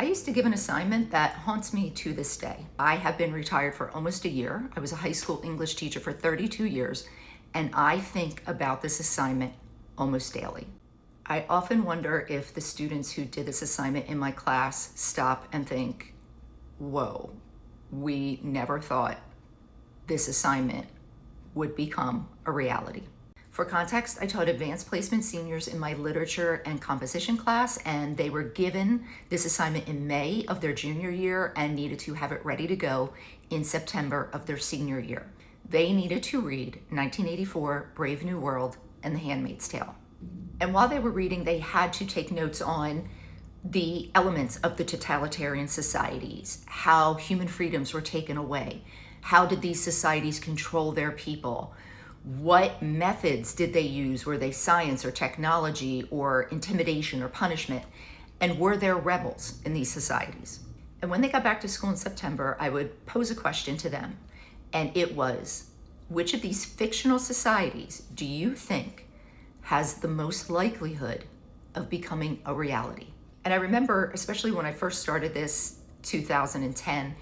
I used to give an assignment that haunts me to this day. I have been retired for almost a year. I was a high school English teacher for 32 years, and I think about this assignment almost daily. I often wonder if the students who did this assignment in my class stop and think, whoa, we never thought this assignment would become a reality. For context, I taught advanced placement seniors in my literature and composition class, and they were given this assignment in May of their junior year and needed to have it ready to go in September of their senior year. They needed to read 1984, Brave New World, and The Handmaid's Tale. And while they were reading, they had to take notes on the elements of the totalitarian societies, how human freedoms were taken away, how did these societies control their people, what methods did they use? Were they science or technology or intimidation or punishment? And were there rebels in these societies? And when they got back to school in September, I would pose a question to them. And it was, which of these fictional societies do you think has the most likelihood of becoming a reality? And I remember, especially when I first started this, 2010,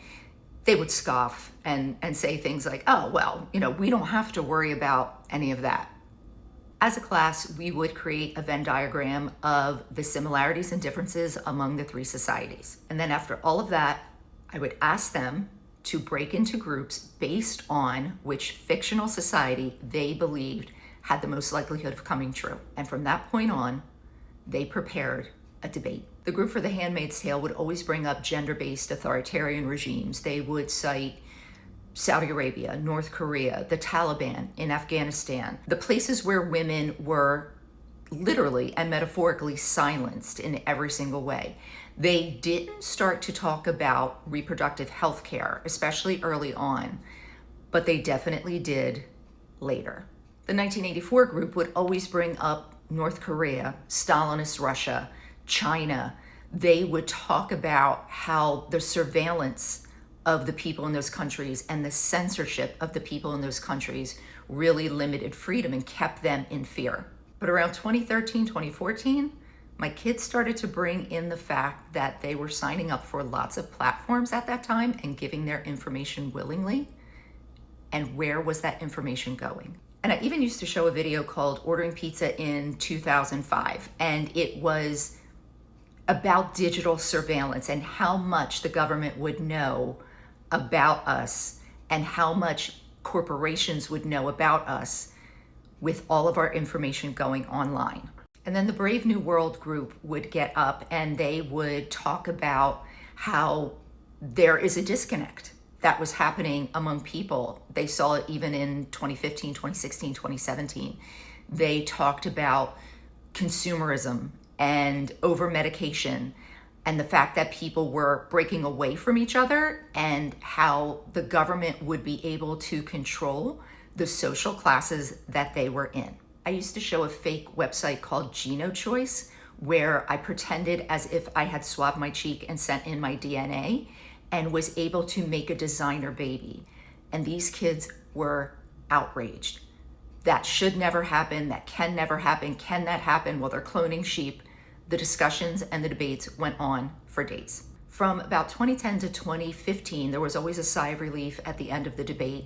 they would scoff and say things like, oh, well, we don't have to worry about any of that. As a class, we would create a Venn diagram of the similarities and differences among the three societies. And then after all of that, I would ask them to break into groups based on which fictional society they believed had the most likelihood of coming true. And from that point on, they prepared a debate. The group for The Handmaid's Tale would always bring up gender-based authoritarian regimes. They would cite Saudi Arabia, North Korea, the Taliban in Afghanistan, the places where women were literally and metaphorically silenced in every single way. They didn't start to talk about reproductive health care, especially early on, but they definitely did later. The 1984 group would always bring up North Korea, Stalinist Russia, China. They would talk about how the surveillance of the people in those countries and the censorship of the people in those countries really limited freedom and kept them in fear. But around 2013, 2014, my kids started to bring in the fact that they were signing up for lots of platforms at that time and giving their information willingly. And where was that information going? And I even used to show a video called Ordering Pizza in 2005, and it was about digital surveillance and how much the government would know about us and how much corporations would know about us with all of our information going online. And then the Brave New World group would get up and they would talk about how there is a disconnect that was happening among people. They saw it even in 2015, 2016, 2017. They talked about consumerism and over-medication and the fact that people were breaking away from each other and how the government would be able to control the social classes that they were in. I used to show a fake website called GenoChoice where I pretended as if I had swabbed my cheek and sent in my DNA and was able to make a designer baby. And these kids were outraged. That should never happen, that can never happen, can that happen? Well, they're cloning sheep. The discussions and the debates went on for days. From about 2010 to 2015, there was always a sigh of relief at the end of the debate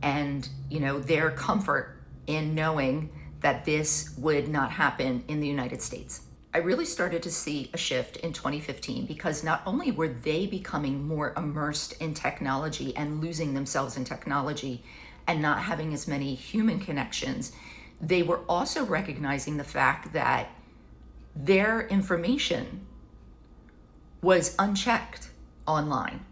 and, their comfort in knowing that this would not happen in the United States. I really started to see a shift in 2015 because not only were they becoming more immersed in technology and losing themselves in technology and not having as many human connections, they were also recognizing the fact that their information was unchecked online.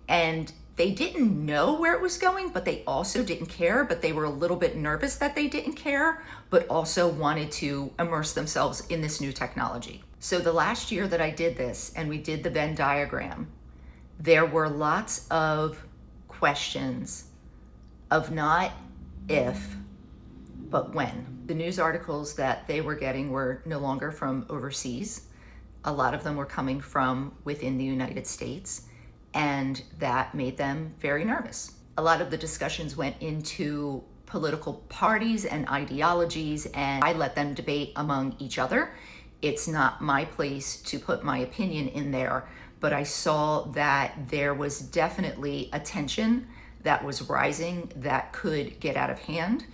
And they didn't know where it was going, but they also didn't care, but they were a little bit nervous that they didn't care, but also wanted to immerse themselves in this new technology. So the last year that I did this and we did the Venn diagram, there were lots of questions of not if, but when. The news articles that they were getting were no longer from overseas. A lot of them were coming from within the United States, and that made them very nervous. A lot of the discussions went into political parties and ideologies, and I let them debate among each other It's not my place to put my opinion in there, but I saw that there was definitely a tension that was rising that could get out of hand,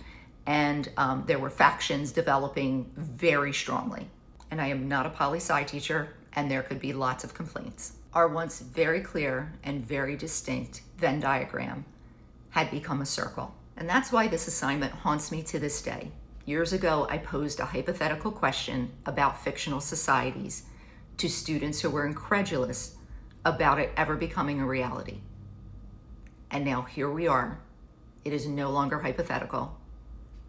and there were factions developing very strongly. And I am not a poli-sci teacher, and there could be lots of complaints. Our once very clear and very distinct Venn diagram had become a circle. And that's why this assignment haunts me to this day. Years ago, I posed a hypothetical question about fictional societies to students who were incredulous about it ever becoming a reality. And now here we are. It is no longer hypothetical,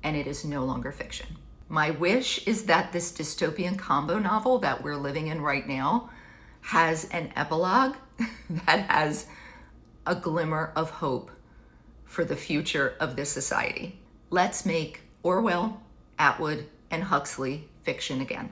and it is no longer fiction. My wish is that this dystopian combo novel that we're living in right now has an epilogue that has a glimmer of hope for the future of this society. Let's make Orwell, Atwood, and Huxley fiction again.